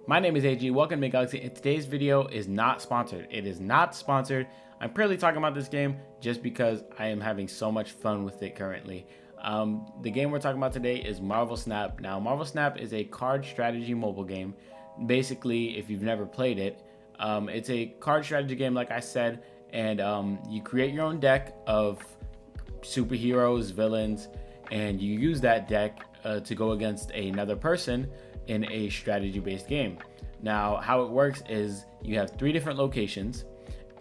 My name is AG, welcome to Galaxee, and today's video is not sponsored. It is not sponsored. I'm purely talking about this game just because I am having so much fun with it currently. The game we're talking about today is Marvel Snap. Now, Marvel Snap is a card strategy mobile game. Basically, if you've never played it, it's a card strategy game, like I said, and you create your own deck of superheroes, villains, and you use that deck to go against another person in a strategy based game. Now, how it works is you have 3 different locations,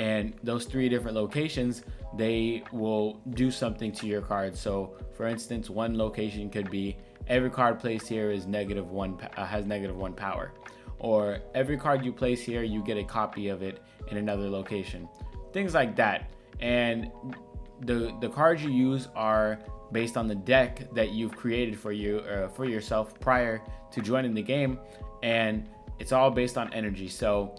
and those 3 different locations, they will do something to your card. So for instance, one location could be every card placed here is -1 has -1 power, or every card you place here, you get a copy of it in another location, things like that. And the cards you use are based on the deck that you've created for yourself prior to joining the game, and it's all based on energy. So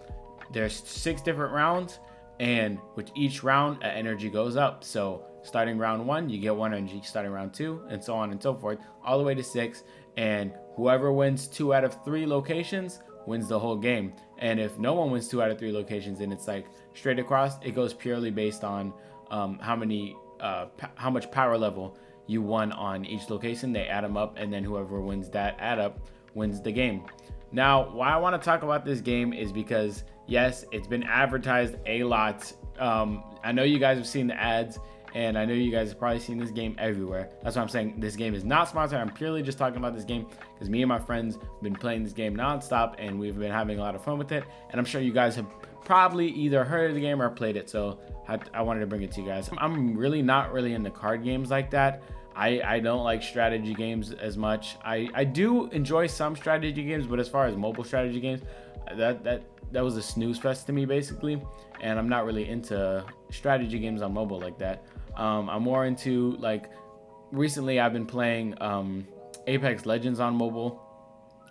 there's 6 different rounds, and with each round energy goes up. So starting round 1 you get 1 energy, starting round 2, and so on and so forth, all the way to 6. And whoever wins 2 out of 3 locations wins the whole game. And if no one wins 2 out of 3 locations and it's like straight across, it goes purely based on how much power level you won on each location. They add them up, and then whoever wins that add up wins the game. Now, why I want to talk about this game is because, yes, it's been advertised a lot. I know you guys have seen the ads, and I know you guys have probably seen this game everywhere. That's why I'm saying this game is not sponsored. I'm purely just talking about this game because me and my friends have been playing this game nonstop, and we've been having a lot of fun with it. And I'm sure you guys have probably either heard of the game or played it, so I wanted to bring it to you guys. I'm really not really into card games like that. I don't like strategy games as much. I do enjoy some strategy games, but as far as mobile strategy games, that was a snooze fest to me basically, and I'm not really into strategy games on mobile like that. I'm more into, like, recently I've been playing Apex Legends on mobile.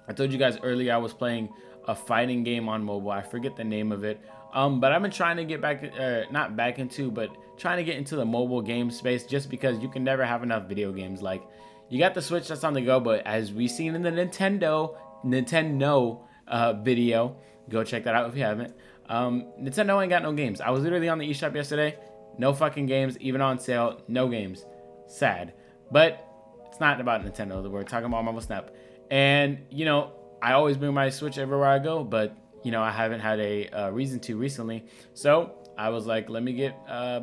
I told you guys earlier I was playing a fighting game on mobile. I forget the name of it. But I've been trying to get back, not back into, but trying to get into the mobile game space, just because you can never have enough video games. Like, you got the Switch that's on the go, but as we seen in the Nintendo video, go check that out if you haven't. Nintendo ain't got no games. I was literally on the eShop yesterday. No fucking games, even on sale. No games. Sad. But it's not about Nintendo. We're talking about Marvel Snap. And, you know, I always bring my Switch everywhere I go, but, you know, I haven't had a reason to recently. So I was like, let me get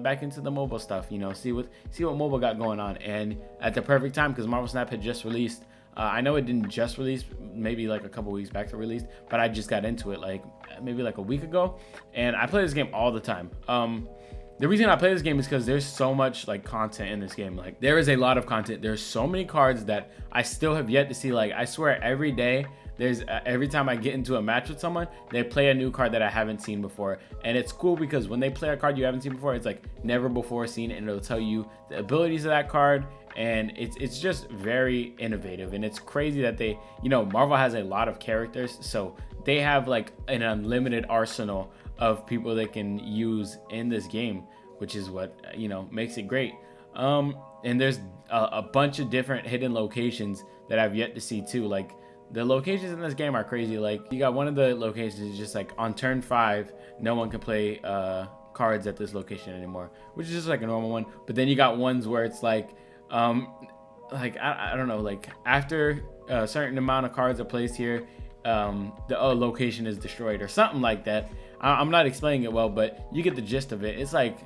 back into the mobile stuff, you know, see what mobile got going on. And at the perfect time, because Marvel Snap had just released. I know it didn't just release, maybe like a couple weeks back to release, but I just got into it like maybe like a week ago, and I play this game all the time. The reason I play this game is because there's so much like content in this game. Like, there is a lot of content. There's so many cards that I still have yet to see. Like, I swear every day there's every time I get into a match with someone, they play a new card that I haven't seen before. And it's cool because when they play a card you haven't seen before, it's like never before seen, and it'll tell you the abilities of that card. And it's just very innovative, and it's crazy that they, you know, Marvel has a lot of characters, so they have like an unlimited arsenal of people they can use in this game, which is what, you know, makes it great. And there's a bunch of different hidden locations that I've yet to see too. Like, the locations in this game are crazy. Like, you got one of the locations is just like on turn 5, no one can play cards at this location anymore, which is just like a normal one. But then you got ones where it's like I don't know, like after a certain amount of cards are placed here, the location is destroyed or something like that. I'm not explaining it well, but you get the gist of it. It's like,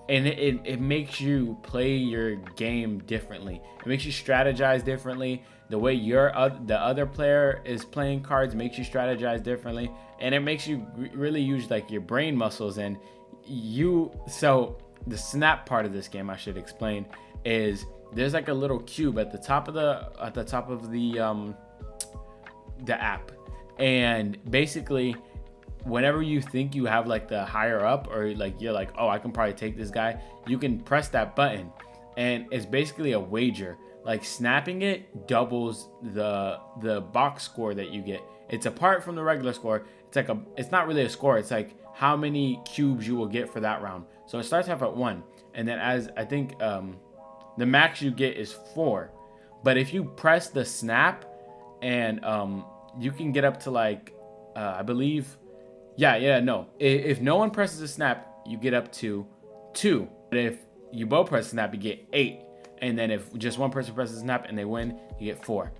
and it makes you play your game differently. It makes you strategize differently. The way the other player is playing cards makes you strategize differently, and it makes you really use like your brain muscles. And so the snap part of this game, I should explain, is there's like a little cube at the top of the app, and basically whenever you think you have like the higher up, or like you're like, oh, I can probably take this guy, you can press that button, and it's basically a wager. Like, snapping it doubles the box score that you get. It's apart from the regular score. It's not really a score. It's like how many cubes you will get for that round. So it starts off at 1, and then as I think the max you get is 4. But if you press the snap, and you can get up to like I believe, yeah, no. If no one presses a snap, you get up to 2. But if you both press a snap, you get 8. And then if just one person presses a snap and they win, you get 4.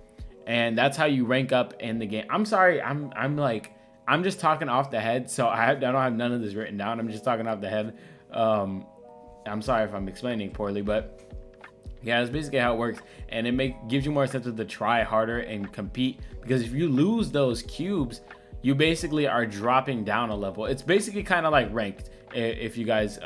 And that's how you rank up in the game. I'm sorry, I'm just talking off the head, so I don't have none of this written down. I'm just talking off the head. I'm sorry if I'm explaining poorly, but yeah, that's basically how it works. And it gives you more incentive to try harder and compete, because if you lose those cubes, you basically are dropping down a level. It's basically kind of like ranked, if you guys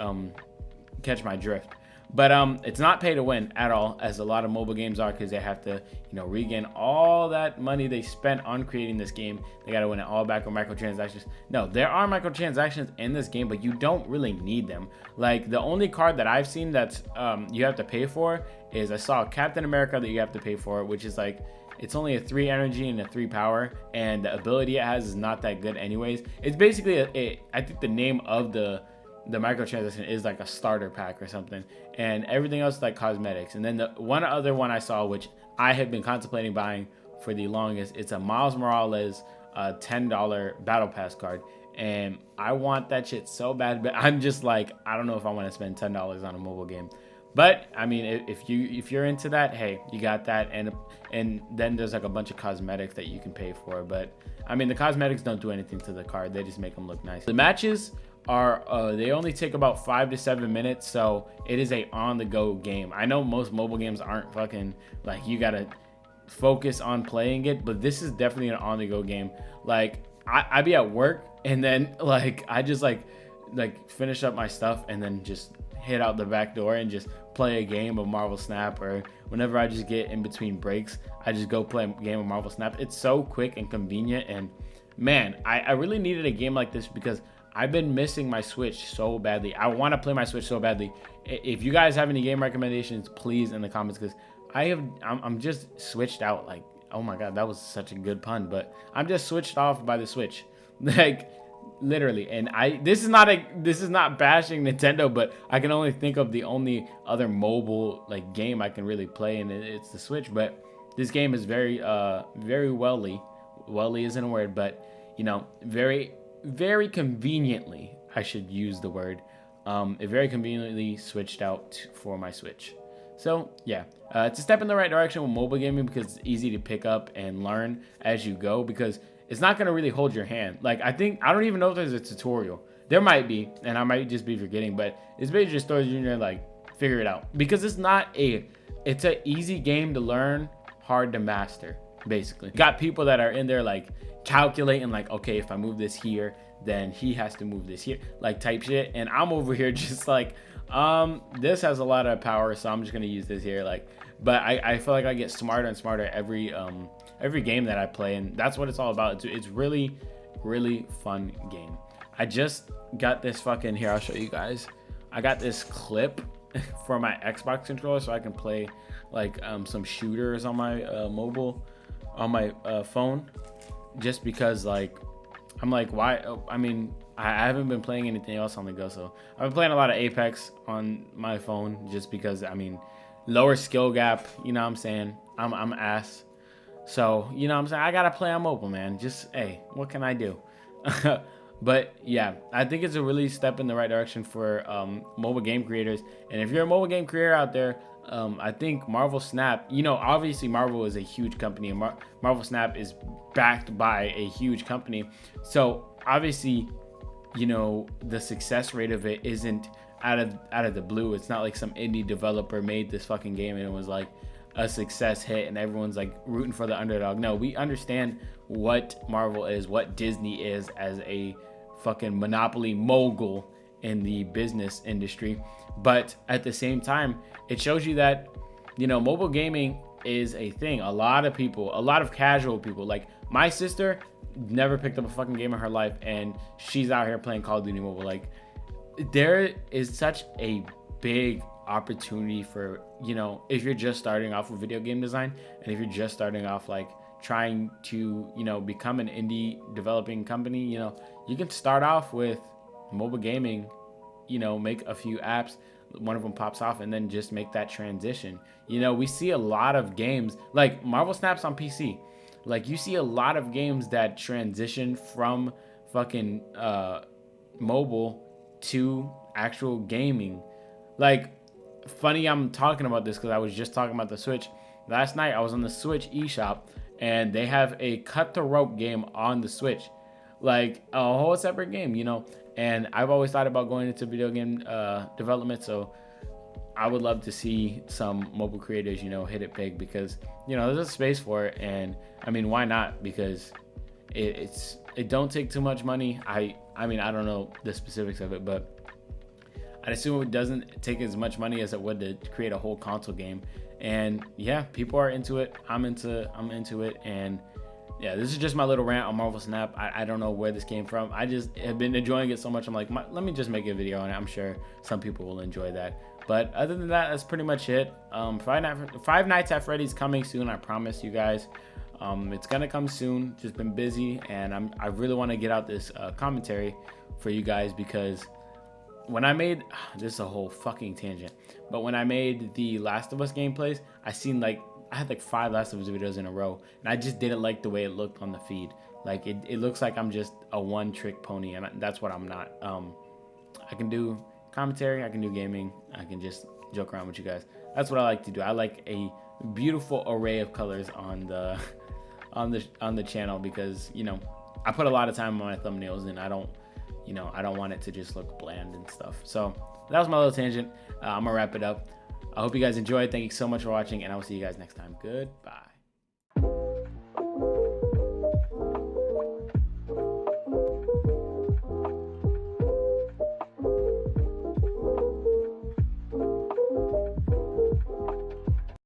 catch my drift. But it's not pay to win at all, as a lot of mobile games are, because they have to, regain all that money they spent on creating this game. They got to win it all back with microtransactions. No, there are microtransactions in this game, but you don't really need them. Like, the only card that I've seen that's you have to pay for is, I saw Captain America that you have to pay for, which is like, it's only a 3 energy and a 3 power, and the ability it has is not that good anyways. It's basically I think the name of the microtransaction is like a starter pack or something, and everything else is like cosmetics. And then the one other one I saw, which I have been contemplating buying for the longest, it's a Miles Morales $10 battle pass card, and I want that shit so bad, but I'm just like, I don't know if I want to spend $10 on a mobile game. But I mean, if you're into that, hey, you got that, and then there's like a bunch of cosmetics that you can pay for. But I mean, the cosmetics don't do anything to the card; they just make them look nice. The matches are they only take about 5 to 7 minutes, so it is a on-the-go game. I know most mobile games aren't fucking like you gotta focus on playing it, but this is definitely an on-the-go game. Like I be at work, and then like I just like finish up my stuff and then just head out the back door and just play a game of Marvel Snap, or whenever I just get in between breaks, I just go play a game of Marvel Snap. It's so quick and convenient, and man, I really needed a game like this because I've been missing my Switch so badly. I want to play my Switch so badly. If you guys have any game recommendations, please in the comments, because I'm just switched out. Like, oh my god, that was such a good pun, but I'm just switched off by the Switch. Like, literally. And this is not bashing Nintendo, but I can only think of the only other mobile like game I can really play, and it's the Switch. But this game is very welly isn't a word, but very conveniently, I should use the word, it very conveniently switched out for my Switch. So yeah, it's a step in the right direction with mobile gaming, because it's easy to pick up and learn as you go, because it's not going to really hold your hand. Like, I don't even know if there's a tutorial. There might be, and I might just be forgetting, but it's basically just throws you in there, like, figure it out. Because it's an easy game to learn, hard to master, basically. You got people that are in there, like, calculating, like, okay, if I move this here, then he has to move this here, like, type shit. And I'm over here just like, this has a lot of power, so I'm just going to use this here. Like, but I feel like I get smarter and smarter every game that I play, and that's what it's all about. It's really, really fun game. I just got this fucking, here, I'll show you guys. I got this clip for my Xbox controller, so I can play like some shooters on my phone, just because like I'm like, why? I mean, I haven't been playing anything else on the go, so I've been playing a lot of Apex on my phone, just because, I mean, lower skill gap, you know what I'm saying? I'm ass. So, you know what I'm saying? I gotta play on mobile, man. Just, hey, what can I do? But yeah, I think it's a really step in the right direction for mobile game creators. And if you're a mobile game creator out there, I think Marvel Snap, obviously Marvel is a huge company, and Marvel Snap is backed by a huge company. So obviously, the success rate of it isn't out of the blue. It's not like some indie developer made this fucking game and it was like a success hit and everyone's like rooting for the underdog. No, we understand what Marvel is, what Disney is as a fucking monopoly mogul in the business industry. But at the same time, it shows you that, mobile gaming is a thing. A lot of casual people, like my sister, never picked up a fucking game in her life, and she's out here playing Call of Duty Mobile. Like, there is such a big opportunity for, if you're just starting off with video game design, and if you're just starting off like trying to, become an indie developing company, you can start off with mobile gaming, make a few apps, one of them pops off, and then just make that transition. We see a lot of games like Marvel Snap's on PC. Like, you see a lot of games that transition from fucking mobile to actual gaming. Like, funny I'm talking about this because I was just talking about the Switch. Last night I was on the Switch eShop and they have a cut the rope game on the Switch, like a whole separate game, you know. And I've always thought about going into video game development, so I would love to see some mobile creators, you know, hit it big, because, you know, there's a space for it. And I mean, why not? Because it don't take too much money. I mean, I don't know the specifics of it, but I'd assume it doesn't take as much money as it would to create a whole console game. And yeah, people are into it. I'm into it. And yeah, this is just my little rant on Marvel Snap. I don't know where this came from. I just have been enjoying it so much. I'm like, let me just make a video on it. I'm sure some people will enjoy that. But other than that, that's pretty much it. Five Nights at Freddy's coming soon. I promise you guys. It's gonna come soon. Just been busy, and I really want to get out this commentary for you guys, because when I made this is a whole fucking tangent, but when I made the Last of Us gameplays, I had like 5 Last of Us videos in a row, and I just didn't like the way it looked on the feed. Like, it looks like I'm just a one-trick pony, and that's what I'm not. I can do commentary, I can do gaming, I can just joke around with you guys. That's what I like to do. I like a beautiful array of colors on the on the channel, because, you know, I put a lot of time on my thumbnails, and I don't want it to just look bland and stuff. So that was my little tangent. I'm gonna wrap it up. I hope you guys enjoyed. Thank you so much for watching, and I will see you guys next time. Goodbye.